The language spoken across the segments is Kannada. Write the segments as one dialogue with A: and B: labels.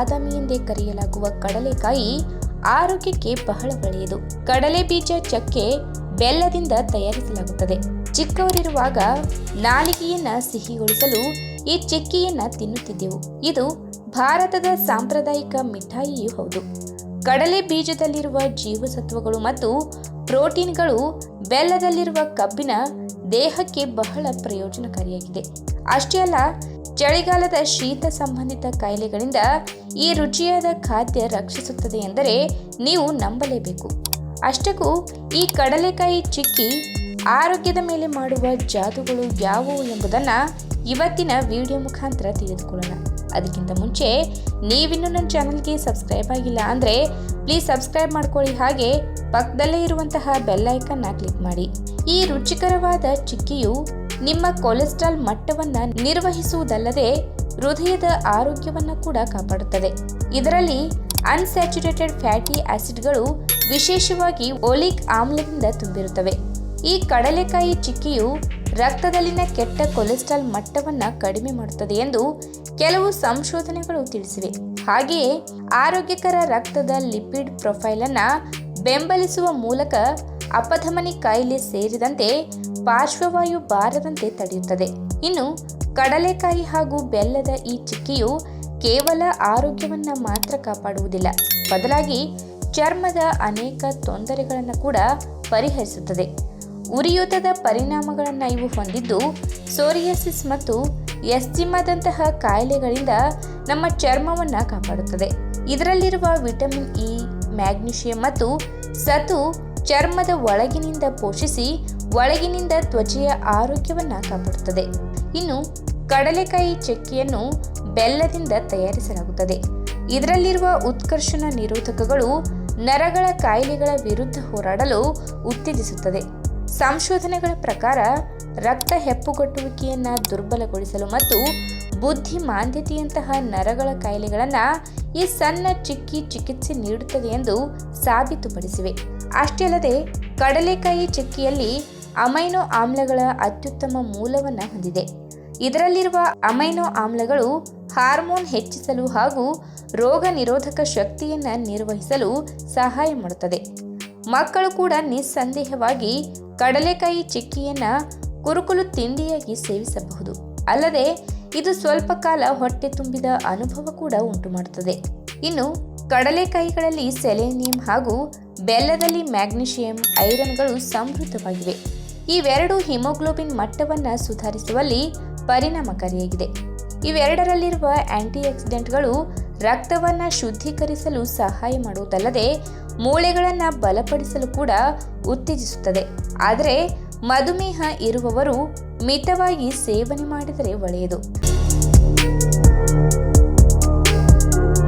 A: ಬಾದಾಮಿ ಎಂದೇ ಕರೆಯಲಾಗುವ ಕಡಲೆಕಾಯಿ ಆರೋಗ್ಯಕ್ಕೆ ಬಹಳ ಒಳ್ಳೆಯದು. ಕಡಲೆ ಬೀಜ ಚಕ್ಕೆ ಬೆಲ್ಲದಿಂದ ತಯಾರಿಸಲಾಗುತ್ತದೆ. ಚಿಕ್ಕವರಿರುವಾಗ ನಾಲಿಗೆಯನ್ನ ಸಿಹಿಗೊಳಿಸಲು ಈ ಚಿಕ್ಕಿಯನ್ನ ತಿನ್ನುತ್ತಿದ್ದೆವು. ಇದು ಭಾರತದ ಸಾಂಪ್ರದಾಯಿಕ ಮಿಠಾಯಿಯೂ ಹೌದು. ಕಡಲೆ ಬೀಜದಲ್ಲಿರುವ ಜೀವಸತ್ವಗಳು ಮತ್ತು ಪ್ರೋಟೀನ್ಗಳು ಬೆಲ್ಲದಲ್ಲಿರುವ ಕಬ್ಬಿನ ದೇಹಕ್ಕೆ ಬಹಳ ಪ್ರಯೋಜನಕಾರಿಯಾಗಿದೆ. ಅಷ್ಟೇ ಅಲ್ಲ, ಚಳಿಗಾಲದ ಶೀತ ಸಂಬಂಧಿತ ಕಾಯಿಲೆಗಳಿಂದ ಈ ರುಚಿಯಾದ ಖಾದ್ಯ ರಕ್ಷಿಸುತ್ತದೆ ಎಂದರೆ ನೀವು ನಂಬಲೇಬೇಕು. ಅಷ್ಟಕ್ಕೂ ಈ ಕಡಲೆಕಾಯಿ ಚಿಕ್ಕಿ ಆರೋಗ್ಯದ ಮೇಲೆ ಮಾಡುವ ಜಾದುಗಳು ಯಾವುವು ಎಂಬುದನ್ನು ಇವತ್ತಿನ ವಿಡಿಯೋ ಮುಖಾಂತರ ತಿಳಿದುಕೊಳ್ಳೋಣ. ಅದಕ್ಕಿಂತ ಮುಂಚೆ ನೀವಿನ್ನೂ ನನ್ನ ಚಾನಲ್ಗೆ ಸಬ್ಸ್ಕ್ರೈಬ್ ಆಗಿಲ್ಲ ಅಂದರೆ ಪ್ಲೀಸ್ ಸಬ್ಸ್ಕ್ರೈಬ್ ಮಾಡ್ಕೊಳ್ಳಿ. ಹಾಗೆ ಪಕ್ಕದಲ್ಲೇ ಇರುವಂತಹ ಬೆಲ್ ಐಕನ್ನ ಕ್ಲಿಕ್ ಮಾಡಿ. ಈ ರುಚಿಕರವಾದ ಚಿಕ್ಕಿಯು ನಿಮ್ಮ ಕೊಲೆಸ್ಟ್ರಾಲ್ ಮಟ್ಟವನ್ನು ನಿರ್ವಹಿಸುವುದಲ್ಲದೆ ಹೃದಯದ ಆರೋಗ್ಯವನ್ನು ಕೂಡ ಕಾಪಾಡುತ್ತದೆ. ಇದರಲ್ಲಿ ಅನ್ಸ್ಯಾಚುರೇಟೆಡ್ ಫ್ಯಾಟಿ ಆಸಿಡ್ಗಳು, ವಿಶೇಷವಾಗಿ ಓಲಿಕ್ ಆಮ್ಲದಿಂದ ತುಂಬಿರುತ್ತವೆ. ಈ ಕಡಲೆಕಾಯಿ ಚಿಕ್ಕಿಯು ರಕ್ತದಲ್ಲಿನ ಕೆಟ್ಟ ಕೊಲೆಸ್ಟ್ರಾಲ್ ಮಟ್ಟವನ್ನು ಕಡಿಮೆ ಮಾಡುತ್ತದೆ ಎಂದು ಕೆಲವು ಸಂಶೋಧನೆಗಳು ತಿಳಿಸಿವೆ. ಹಾಗೆಯೇ ಆರೋಗ್ಯಕರ ರಕ್ತದ ಲಿಪಿಡ್ ಪ್ರೊಫೈಲ್ ಅನ್ನು ಬೆಂಬಲಿಸುವ ಮೂಲಕ ಅಪಧಮನಿ ಕಾಯಿಲೆ ಸೇರಿದಂತೆ ಪಾರ್ಶ್ವವಾಯು ಬಾರದಂತೆ ತಡೆಯುತ್ತದೆ. ಇನ್ನು ಕಡಲೆಕಾಯಿ ಹಾಗೂ ಬೆಲ್ಲದ ಈ ಚಿಕ್ಕಿಯು ಕೇವಲ ಆರೋಗ್ಯವನ್ನು ಮಾತ್ರ ಕಾಪಾಡುವುದಿಲ್ಲ, ಬದಲಾಗಿ ಚರ್ಮದ ಅನೇಕ ತೊಂದರೆಗಳನ್ನು ಕೂಡ ಪರಿಹರಿಸುತ್ತದೆ. ಉರಿಯೂತದ ಪರಿಣಾಮಗಳನ್ನು ಇವು ಹೊಂದಿದ್ದು ಸೋರಿಯಾಸಿಸ್ ಮತ್ತು ಎಸ್ಜಿಮಾದಂತಹ ಕಾಯಿಲೆಗಳಿಂದ ನಮ್ಮ ಚರ್ಮವನ್ನು ಕಾಪಾಡುತ್ತದೆ. ಇದರಲ್ಲಿರುವ ವಿಟಮಿನ್ ಇ, ಮ್ಯಾಗ್ನೀಷಿಯಂ ಮತ್ತು ಸತು ಚರ್ಮದ ಒಳಗಿನಿಂದ ಪೋಷಿಸಿ ಒಳಗಿನಿಂದ ತ್ವಚೆಯ ಆರೋಗ್ಯವನ್ನು ಕಾಪಾಡುತ್ತದೆ. ಇನ್ನು ಕಡಲೆಕಾಯಿ ಚಕ್ಕಿಯನ್ನು ಬೆಲ್ಲದಿಂದ ತಯಾರಿಸಲಾಗುತ್ತದೆ. ಇದರಲ್ಲಿರುವ ಉತ್ಕರ್ಷಣ ನಿರೋಧಕಗಳು ನರಗಳ ಕಾಯಿಲೆಗಳ ವಿರುದ್ಧ ಹೋರಾಡಲು ಉತ್ತೇಜಿಸುತ್ತದೆ. ಸಂಶೋಧನೆಗಳ ಪ್ರಕಾರ ರಕ್ತ ಹೆಪ್ಪುಗಟ್ಟುವಿಕೆಯನ್ನು ದುರ್ಬಲಗೊಳಿಸಲು ಮತ್ತು ಬುದ್ಧಿಮಾಂದ್ಯತೆಯಂತಹ ನರಗಳ ಕಾಯಿಲೆಗಳನ್ನು ಈ ಸಣ್ಣ ಚಿಕ್ಕಿ ಚಿಕಿತ್ಸೆ ನೀಡುತ್ತದೆ ಎಂದು ಸಾಬೀತುಪಡಿಸಿವೆ. ಅಷ್ಟೇ ಅಲ್ಲದೆ ಕಡಲೆಕಾಯಿ ಚಿಕ್ಕಿಯಲ್ಲಿ ಅಮೈನೋ ಆಮ್ಲಗಳ ಅತ್ಯುತ್ತಮ ಮೂಲವನ್ನು ಹೊಂದಿದೆ. ಇದರಲ್ಲಿರುವ ಅಮೈನೋ ಆಮ್ಲಗಳು ಹಾರ್ಮೋನ್ ಹೆಚ್ಚಿಸಲು ಹಾಗೂ ರೋಗ ನಿರೋಧಕ ಶಕ್ತಿಯನ್ನು ನಿರ್ವಹಿಸಲು ಸಹಾಯ ಮಾಡುತ್ತದೆ. ಮಕ್ಕಳು ಕೂಡ ನಿಸ್ಸಂದೇಹವಾಗಿ ಕಡಲೆಕಾಯಿ ಚಿಕ್ಕಿಯನ್ನು ಕುರುಕುಲು ತಿಂಡಿಯಾಗಿ ಸೇವಿಸಬಹುದು. ಅಲ್ಲದೆ ಇದು ಸ್ವಲ್ಪ ಕಾಲ ಹೊಟ್ಟೆ ತುಂಬಿದ ಅನುಭವ ಕೂಡ ಉಂಟು ಮಾಡುತ್ತದೆ. ಇನ್ನು ಕಡಲೆಕಾಯಿಗಳಲ್ಲಿ ಸೆಲೆನಿಯಂ ಹಾಗೂ ಬೆಲ್ಲದಲ್ಲಿ ಮ್ಯಾಗ್ನೀಷಿಯಂ, ಐರನ್ಗಳು ಸಮೃದ್ಧವಾಗಿವೆ. ಇವೆರಡೂ ಹಿಮೋಗ್ಲೋಬಿನ್ ಮಟ್ಟವನ್ನು ಸುಧಾರಿಸುವಲ್ಲಿ ಪರಿಣಾಮಕಾರಿಯಾಗಿದೆ. ಇವೆರಡರಲ್ಲಿರುವ ಆಂಟಿಆಕ್ಸಿಡೆಂಟ್ಗಳು ರಕ್ತವನ್ನು ಶುದ್ಧೀಕರಿಸಲು ಸಹಾಯ ಮಾಡುವುದಲ್ಲದೆ ಮೂಳೆಗಳನ್ನು ಬಲಪಡಿಸಲು ಕೂಡ ಉತ್ತೇಜಿಸುತ್ತದೆ. ಆದರೆ ಮಧುಮೇಹ ಇರುವವರು ಮಿತವಾಗಿ ಸೇವನೆ ಮಾಡಿದರೆ ಒಳ್ಳೆಯದು.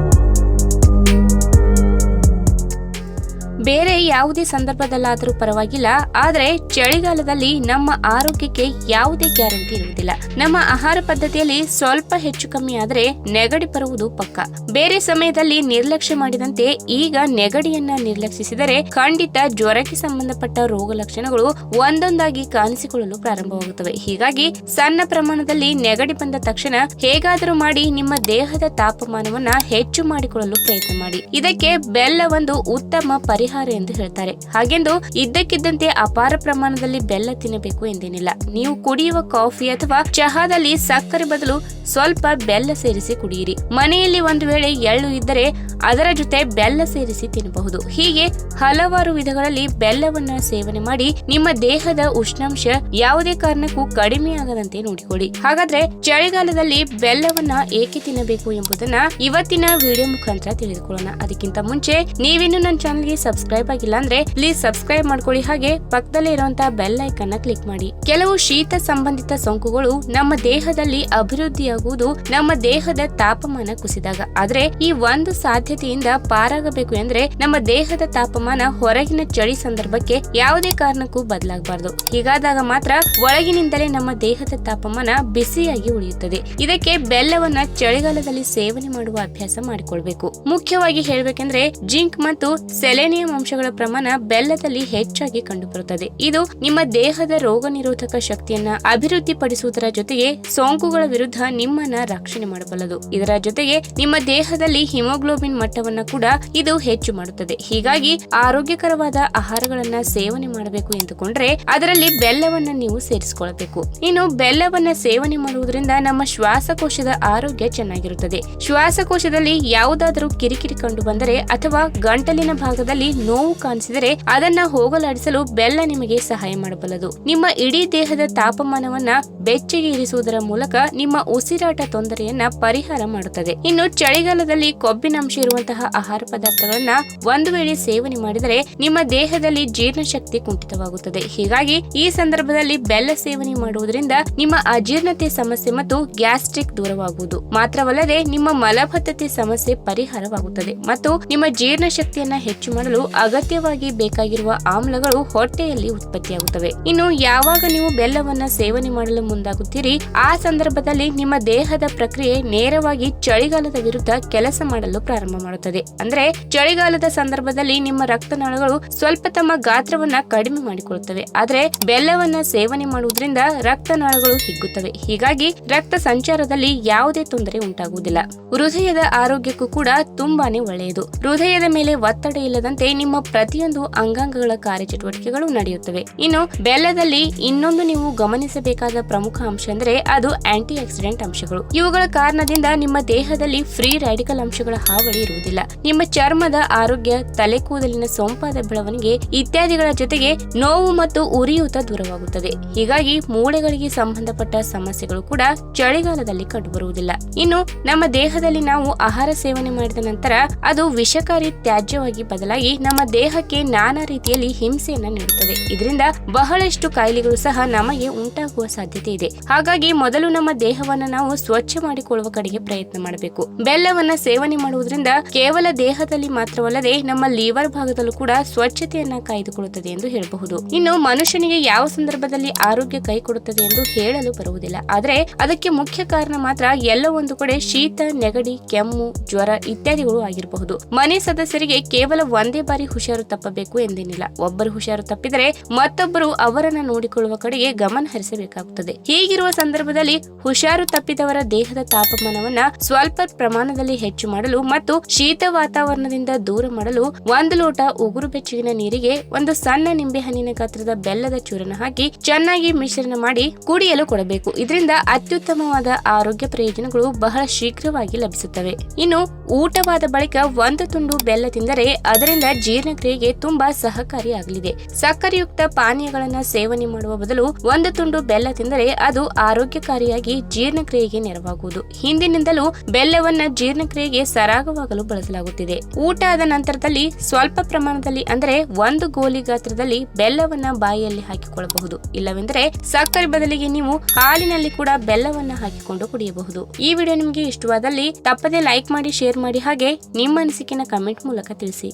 A: ಬೇರೆ ಯಾವುದೇ ಸಂದರ್ಭದಲ್ಲಾದರೂ ಪರವಾಗಿಲ್ಲ, ಆದರೆ ಚಳಿಗಾಲದಲ್ಲಿ ನಮ್ಮ ಆರೋಗ್ಯಕ್ಕೆ ಯಾವುದೇ ಗ್ಯಾರಂಟಿ ಇರುವುದಿಲ್ಲ. ನಮ್ಮ ಆಹಾರ ಪದ್ಧತಿಯಲ್ಲಿ ಸ್ವಲ್ಪ ಹೆಚ್ಚು ಕಮ್ಮಿ ಆದರೆ ನೆಗಡಿ ಬರುವುದು ಪಕ್ಕ. ಬೇರೆ ಸಮಯದಲ್ಲಿ ನಿರ್ಲಕ್ಷ್ಯ ಮಾಡಿದಂತೆ ಈಗ ನೆಗಡಿಯನ್ನ ನಿರ್ಲಕ್ಷಿಸಿದರೆ ಖಂಡಿತ ಜ್ವರಕ್ಕೆ ಸಂಬಂಧಪಟ್ಟ ರೋಗ ಲಕ್ಷಣಗಳು ಒಂದೊಂದಾಗಿ ಕಾಣಿಸಿಕೊಳ್ಳಲು ಪ್ರಾರಂಭವಾಗುತ್ತವೆ. ಹೀಗಾಗಿ ಸಣ್ಣ ಪ್ರಮಾಣದಲ್ಲಿ ನೆಗಡಿ ಬಂದ ತಕ್ಷಣ ಹೇಗಾದರೂ ಮಾಡಿ ನಿಮ್ಮ ದೇಹದ ತಾಪಮಾನವನ್ನ ಹೆಚ್ಚು ಮಾಡಿಕೊಳ್ಳಲು ಪ್ರಯತ್ನ ಮಾಡಿ. ಇದಕ್ಕೆ ಬೆಲ್ಲ ಒಂದು ಉತ್ತಮ ಪರಿಹಾರ ಎಂದು ಹೇಳ್ತಾರೆ. ಹಾಗೆಂದು ಇದ್ದಕ್ಕಿದ್ದಂತೆ ಅಪಾರ ಪ್ರಮಾಣದಲ್ಲಿ ಬೆಲ್ಲ ತಿನ್ನಬೇಕು ಎಂದೇನಿಲ್ಲ. ನೀವು ಕುಡಿಯುವ ಕಾಫಿ ಅಥವಾ ಚಹಾದಲ್ಲಿ ಸಕ್ಕರೆ ಬದಲು ಸ್ವಲ್ಪ ಬೆಲ್ಲ ಸೇರಿಸಿ ಕುಡಿಯಿರಿ. ಮನೆಯಲ್ಲಿ ಒಂದು ವೇಳೆ ಎಳ್ಳು ಇದ್ದರೆ ಅದರ ಜೊತೆ ಬೆಲ್ಲ ಸೇರಿಸಿ ತಿನ್ನಬಹುದು. ಹೀಗೆ ಹಲವಾರು ವಿಧಗಳಲ್ಲಿ ಬೆಲ್ಲವನ್ನ ಸೇವನೆ ಮಾಡಿ ನಿಮ್ಮ ದೇಹದ ಉಷ್ಣಾಂಶ ಯಾವುದೇ ಕಾರಣಕ್ಕೂ ಕಡಿಮೆ ಆಗದಂತೆ ನೋಡಿಕೊಳ್ಳಿ. ಹಾಗಾದ್ರೆ ಚಳಿಗಾಲದಲ್ಲಿ ಬೆಲ್ಲವನ್ನ ಏಕೆ ತಿನ್ನಬೇಕು ಎಂಬುದನ್ನ ಇವತ್ತಿನ ವಿಡಿಯೋ ಮುಖಾಂತರ ತಿಳಿದುಕೊಳ್ಳೋಣ. ಅದಕ್ಕಿಂತ ಮುಂಚೆ ನೀವಿನ್ನೂ ನನ್ನ ಚಾನಲ್ಗೆ ಸಬ್ಸ್ಕ್ರೈಬ್ ಆಗಿಲ್ಲ ಅಂದ್ರೆ ಪ್ಲೀಸ್ ಸಬ್ಸ್ಕ್ರೈಬ್ ಮಾಡ್ಕೊಳ್ಳಿ. ಹಾಗೆ ಪಕ್ಕದಲ್ಲೇ ಇರುವಂತಹ ಬೆಲ್ ಐಕನ್ ನ ಕ್ಲಿಕ್ ಮಾಡಿ. ಕೆಲವು ಶೀತ ಸಂಬಂಧಿತ ಸೋಂಕುಗಳು ನಮ್ಮ ದೇಹದಲ್ಲಿ ಅಭಿವೃದ್ಧಿಯಾಗುವುದು ನಮ್ಮ ದೇಹದ ತಾಪಮಾನ ಕುಸಿದಾಗ. ಆದ್ರೆ ಈ ಒಂದು ಸಾಧ್ಯತೆಯಿಂದ ಪಾರಾಗಬೇಕು ಎಂದ್ರೆ ನಮ್ಮ ದೇಹದ ತಾಪಮಾನ ಹೊರಗಿನ ಚಳಿ ಸಂದರ್ಭಕ್ಕೆ ಯಾವುದೇ ಕಾರಣಕ್ಕೂ ಬದಲಾಗಬಾರದು. ಹೀಗಾದಾಗ ಮಾತ್ರ ಒಳಗಿನಿಂದಲೇ ನಮ್ಮ ದೇಹದ ತಾಪಮಾನ ಬಿಸಿಯಾಗಿ ಉಳಿಯುತ್ತದೆ. ಇದಕ್ಕೆ ಬೆಲ್ಲವನ್ನ ಚಳಿಗಾಲದಲ್ಲಿ ಸೇವನೆ ಮಾಡುವ ಅಭ್ಯಾಸ ಮಾಡಿಕೊಳ್ಬೇಕು. ಮುಖ್ಯವಾಗಿ ಹೇಳ್ಬೇಕೆಂದ್ರೆ ಜಿಂಕ್ ಮತ್ತು ಸೆಲೆನಿಯಂ ಅಂಶಗಳ ಪ್ರಮಾಣ ಬೆಲ್ಲದಲ್ಲಿ ಹೆಚ್ಚಾಗಿ ಕಂಡುಬರುತ್ತದೆ. ಇದು ನಿಮ್ಮ ದೇಹದ ರೋಗ ನಿರೋಧಕ ಶಕ್ತಿಯನ್ನ ಅಭಿವೃದ್ಧಿಪಡಿಸುವುದರ ಜೊತೆಗೆ ಸೋಂಕುಗಳ ವಿರುದ್ಧ ನಿಮ್ಮನ್ನ ರಕ್ಷಣೆ ಮಾಡಬಲ್ಲದು. ಇದರ ಜೊತೆಗೆ ನಿಮ್ಮ ದೇಹದಲ್ಲಿ ಹಿಮೋಗ್ಲೋಬಿನ್ ಮಟ್ಟವನ್ನ ಕೂಡ ಇದು ಹೆಚ್ಚು ಮಾಡುತ್ತದೆ. ಹೀಗಾಗಿ ಆರೋಗ್ಯಕರವಾದ ಆಹಾರಗಳನ್ನ ಸೇವನೆ ಮಾಡಬೇಕು ಎಂದುಕೊಂಡ್ರೆ ಅದರಲ್ಲಿ ಬೆಲ್ಲವನ್ನ ನೀವು ಸೇರಿಸಿಕೊಳ್ಳಬೇಕು. ಇನ್ನು ಬೆಲ್ಲವನ್ನ ಸೇವನೆ ಮಾಡುವುದರಿಂದ ನಮ್ಮ ಶ್ವಾಸಕೋಶದ ಆರೋಗ್ಯ ಚೆನ್ನಾಗಿರುತ್ತದೆ. ಶ್ವಾಸಕೋಶದಲ್ಲಿ ಯಾವುದಾದರೂ ಕಿರಿಕಿರಿ ಕಂಡು ಬಂದರೆ ಅಥವಾ ಗಂಟಲಿನ ಭಾಗದಲ್ಲಿ ನೋವು ಕಾಣಿಸಿದರೆ ಅದನ್ನ ಹೋಗಲಾಡಿಸಲು ಬೆಲ್ಲ ನಿಮಗೆ ಸಹಾಯ ಮಾಡಬಲ್ಲದು. ನಿಮ್ಮ ಇಡೀ ದೇಹದ ತಾಪಮಾನವನ್ನ ಬೆಚ್ಚಗೆ ಇರಿಸುವುದರ ಮೂಲಕ ನಿಮ್ಮ ಉಸಿರಾಟ ತೊಂದರೆಯನ್ನ ಪರಿಹಾರ ಮಾಡುತ್ತದೆ. ಇನ್ನು ಚಳಿಗಾಲದಲ್ಲಿ ಕೊಬ್ಬಿನಾಂಶ ಇರುವಂತಹ ಆಹಾರ ಪದಾರ್ಥಗಳನ್ನ ಒಂದು ವೇಳೆ ಸೇವನೆ ಮಾಡಿದರೆ ನಿಮ್ಮ ದೇಹದಲ್ಲಿ ಜೀರ್ಣಶಕ್ತಿ ಕುಂಠಿತವಾಗುತ್ತದೆ. ಹೀಗಾಗಿ ಈ ಸಂದರ್ಭದಲ್ಲಿ ಬೆಲ್ಲ ಸೇವನೆ ಮಾಡುವುದರಿಂದ ನಿಮ್ಮ ಅಜೀರ್ಣತೆ ಸಮಸ್ಯೆ ಮತ್ತು ಗ್ಯಾಸ್ಟ್ರಿಕ್ ದೂರವಾಗುವುದು ಮಾತ್ರವಲ್ಲದೆ ನಿಮ್ಮ ಮಲಬದ್ಧತೆ ಸಮಸ್ಯೆ ಪರಿಹಾರವಾಗುತ್ತದೆ ಮತ್ತು ನಿಮ್ಮ ಜೀರ್ಣಶಕ್ತಿಯನ್ನ ಹೆಚ್ಚು ಮಾಡಲು ಅಗತ್ಯವಾಗಿ ಬೇಕಾಗಿರುವ ಆಮ್ಲಗಳು ಹೊಟ್ಟೆಯಲ್ಲಿ ಉತ್ಪತ್ತಿಯಾಗುತ್ತವೆ. ಇನ್ನು ಯಾವಾಗ ನೀವು ಬೆಲ್ಲವನ್ನ ಸೇವನೆ ಮಾಡಲು ಮುಂದಾಗುತ್ತೀರಿ ಆ ಸಂದರ್ಭದಲ್ಲಿ ನಿಮ್ಮ ದೇಹದ ಪ್ರಕ್ರಿಯೆ ನೇರವಾಗಿ ಚಳಿಗಾಲದ ವಿರುದ್ಧ ಕೆಲಸ ಮಾಡಲು ಪ್ರಾರಂಭ ಮಾಡುತ್ತದೆ. ಅಂದ್ರೆ ಚಳಿಗಾಲದ ಸಂದರ್ಭದಲ್ಲಿ ನಿಮ್ಮ ರಕ್ತನಾಳಗಳು ಸ್ವಲ್ಪ ತಮ್ಮ ಗಾತ್ರವನ್ನ ಕಡಿಮೆ ಮಾಡಿಕೊಳ್ಳುತ್ತವೆ. ಆದ್ರೆ ಬೆಲ್ಲವನ್ನ ಸೇವನೆ ಮಾಡುವುದರಿಂದ ರಕ್ತನಾಳಗಳು ಹಿಗ್ಗುತ್ತವೆ. ಹೀಗಾಗಿ ರಕ್ತ ಸಂಚಾರದಲ್ಲಿ ಯಾವುದೇ ತೊಂದರೆ ಉಂಟಾಗುವುದಿಲ್ಲ. ಹೃದಯದ ಆರೋಗ್ಯಕ್ಕೂ ಕೂಡ ತುಂಬಾನೇ ಒಳ್ಳೆಯದು. ಹೃದಯದ ಮೇಲೆ ಒತ್ತಡ ಇಲ್ಲದಂತೆ ನಿಮ್ಮ ಪ್ರತಿಯೊಂದು ಅಂಗಾಂಗಗಳ ಕಾರ್ಯಚಟುವಟಿಕೆಗಳು ನಡೆಯುತ್ತವೆ. ಇನ್ನು ಬೆಲ್ಲದಲ್ಲಿ ಇನ್ನೊಂದು ನೀವು ಗಮನಿಸಬೇಕಾದ ಪ್ರಮುಖ ಅಂಶ ಅಂದ್ರೆ ಅದು ಆಂಟಿ ಆಕ್ಸಿಡೆಂಟ್ ಅಂಶಗಳು. ಇವುಗಳ ಕಾರಣದಿಂದ ನಿಮ್ಮ ದೇಹದಲ್ಲಿ ಫ್ರೀ ರ್ಯಾಡಿಕಲ್ ಅಂಶಗಳ ಹಾವಳಿ ಇರುವುದಿಲ್ಲ. ನಿಮ್ಮ ಚರ್ಮದ ಆರೋಗ್ಯ, ತಲೆ ಕೂದಲಿನ ಸೊಂಪಾದ ಬೆಳವಣಿಗೆ ಇತ್ಯಾದಿಗಳ ಜೊತೆಗೆ ನೋವು ಮತ್ತು ಉರಿಯೂತ ದೂರವಾಗುತ್ತದೆ. ಹೀಗಾಗಿ ಮೂಳೆಗಳಿಗೆ ಸಂಬಂಧಪಟ್ಟ ಸಮಸ್ಯೆಗಳು ಕೂಡ ಚಳಿಗಾಲದಲ್ಲಿ ಕಂಡುಬರುವುದಿಲ್ಲ. ಇನ್ನು ನಮ್ಮ ದೇಹದಲ್ಲಿ ನಾವು ಆಹಾರ ಸೇವನೆ ಮಾಡಿದ ನಂತರ ಅದು ವಿಷಕಾರಿ ತ್ಯಾಜ್ಯವಾಗಿ ಬದಲಾಗಿ ನಮ್ಮ ದೇಹಕ್ಕೆ ನಾನಾ ರೀತಿಯಲ್ಲಿ ಹಿಂಸೆಯನ್ನ ನೀಡುತ್ತದೆ. ಇದರಿಂದ ಬಹಳಷ್ಟು ಕಾಯಿಲೆಗಳು ಸಹ ನಮಗೆ ಉಂಟಾಗುವ ಸಾಧ್ಯತೆ ಇದೆ. ಹಾಗಾಗಿ ಮೊದಲು ನಮ್ಮ ದೇಹವನ್ನ ನಾವು ಸ್ವಚ್ಛ ಮಾಡಿಕೊಳ್ಳುವ ಕಡೆಗೆ ಪ್ರಯತ್ನ ಮಾಡಬೇಕು. ಬೆಲ್ಲವನ್ನ ಸೇವನೆ ಮಾಡುವುದರಿಂದ ಕೇವಲ ದೇಹದಲ್ಲಿ ಮಾತ್ರವಲ್ಲದೆ ನಮ್ಮ ಲಿವರ್ ಭಾಗದಲ್ಲೂ ಕೂಡ ಸ್ವಚ್ಛತೆಯನ್ನ ಕಾಯ್ದುಕೊಳ್ಳುತ್ತದೆ ಎಂದು ಹೇಳಬಹುದು. ಇನ್ನು ಮನುಷ್ಯನಿಗೆ ಯಾವ ಸಂದರ್ಭದಲ್ಲಿ ಆರೋಗ್ಯ ಕೈ ಕೊಡುತ್ತದೆ ಎಂದು ಹೇಳಲು ಬರುವುದಿಲ್ಲ. ಆದ್ರೆ ಅದಕ್ಕೆ ಮುಖ್ಯ ಕಾರಣ ಮಾತ್ರ ಎಲ್ಲೋ ಒಂದು ಕಡೆ ಶೀತ, ನೆಗಡಿ, ಕೆಮ್ಮು, ಜ್ವರ ಇತ್ಯಾದಿಗಳು ಆಗಿರಬಹುದು. ಮನೆ ಸದಸ್ಯರಿಗೆ ಕೇವಲ ಒಂದೇ ಬಾರಿ ಹುಷಾರು ತಪ್ಪಬೇಕು ಎಂದೇನಿಲ್ಲ. ಒಬ್ಬರು ಹುಷಾರು ತಪ್ಪಿದರೆ ಮತ್ತೊಬ್ಬರು ಅವರನ್ನ ನೋಡಿಕೊಳ್ಳುವ ಕಡೆಗೆ ಗಮನ ಹರಿಸಬೇಕಾಗುತ್ತದೆ. ಹೀಗಿರುವ ಸಂದರ್ಭದಲ್ಲಿ ಹುಷಾರು ತಪ್ಪಿದವರ ದೇಹದ ತಾಪಮಾನವನ್ನ ಸ್ವಲ್ಪ ಪ್ರಮಾಣದಲ್ಲಿ ಹೆಚ್ಚು ಮಾಡಲು ಮತ್ತು ಶೀತ ವಾತಾವರಣದಿಂದ ದೂರ ಮಾಡಲು 1 ಲೋಟ ಉಗುರು ಬೆಚ್ಚಗಿನ ನೀರಿಗೆ ಒಂದು ಸಣ್ಣ ನಿಂಬೆಹಣ್ಣಿನ ಗಾತ್ರದ ಬೆಲ್ಲದ ಚೂರನ್ನ ಹಾಕಿ ಚೆನ್ನಾಗಿ ಮಿಶ್ರಣ ಮಾಡಿ ಕುಡಿಯಲು ಕೊಡಬೇಕು. ಇದರಿಂದ ಅತ್ಯುತ್ತಮವಾದ ಆರೋಗ್ಯ ಪ್ರಯೋಜನಗಳು ಬಹಳ ಶೀಘ್ರವಾಗಿ ಲಭಿಸುತ್ತವೆ. ಇನ್ನು ಊಟವಾದ ಬಳಿಕ 1 ತುಂಡು ಬೆಲ್ಲ ತಿಂದರೆ ಅದರಿಂದ ಜೀರ್ಣಕ್ರಿಯೆಗೆ ತುಂಬಾ ಸಹಕಾರಿಯಾಗಲಿದೆ. ಸಕ್ಕರೆಯುಕ್ತ ಪಾನೀಯಗಳನ್ನ ಸೇವನೆ ಮಾಡುವ ಬದಲು 1 ತುಂಡು ಬೆಲ್ಲ ತಿಂದರೆ ಅದು ಆರೋಗ್ಯಕಾರಿಯಾಗಿ ಜೀರ್ಣಕ್ರಿಯೆಗೆ ನೆರವಾಗುವುದು. ಹಿಂದಿನಿಂದಲೂ ಬೆಲ್ಲವನ್ನ ಜೀರ್ಣಕ್ರಿಯೆಗೆ ಸರಾಗವಾಗಲು ಬಳಸಲಾಗುತ್ತಿದೆ. ಊಟ ಆದ ನಂತರದಲ್ಲಿ ಸ್ವಲ್ಪ ಪ್ರಮಾಣದಲ್ಲಿ ಅಂದರೆ 1 ಗೋಲಿ ಗಾತ್ರದಲ್ಲಿ ಬೆಲ್ಲವನ್ನ ಬಾಯಿಯಲ್ಲಿ ಹಾಕಿಕೊಳ್ಳಬಹುದು. ಇಲ್ಲವೆಂದರೆ ಸಕ್ಕರೆ ಬದಲಿಗೆ ನೀವು ಹಾಲಿನಲ್ಲಿ ಕೂಡ ಬೆಲ್ಲವನ್ನ ಹಾಕಿಕೊಂಡು ಕುಡಿಯಬಹುದು. ಈ ವಿಡಿಯೋ ನಿಮಗೆ ಇಷ್ಟವಾದಲ್ಲಿ ತಪ್ಪದೆ ಲೈಕ್ ಮಾಡಿ, ಶೇರ್ ಮಾಡಿ, ಹಾಗೆ ನಿಮ್ಮ ಅನಿಸಿಕೆನ ಕಮೆಂಟ್ ಮೂಲಕ ತಿಳಿಸಿ.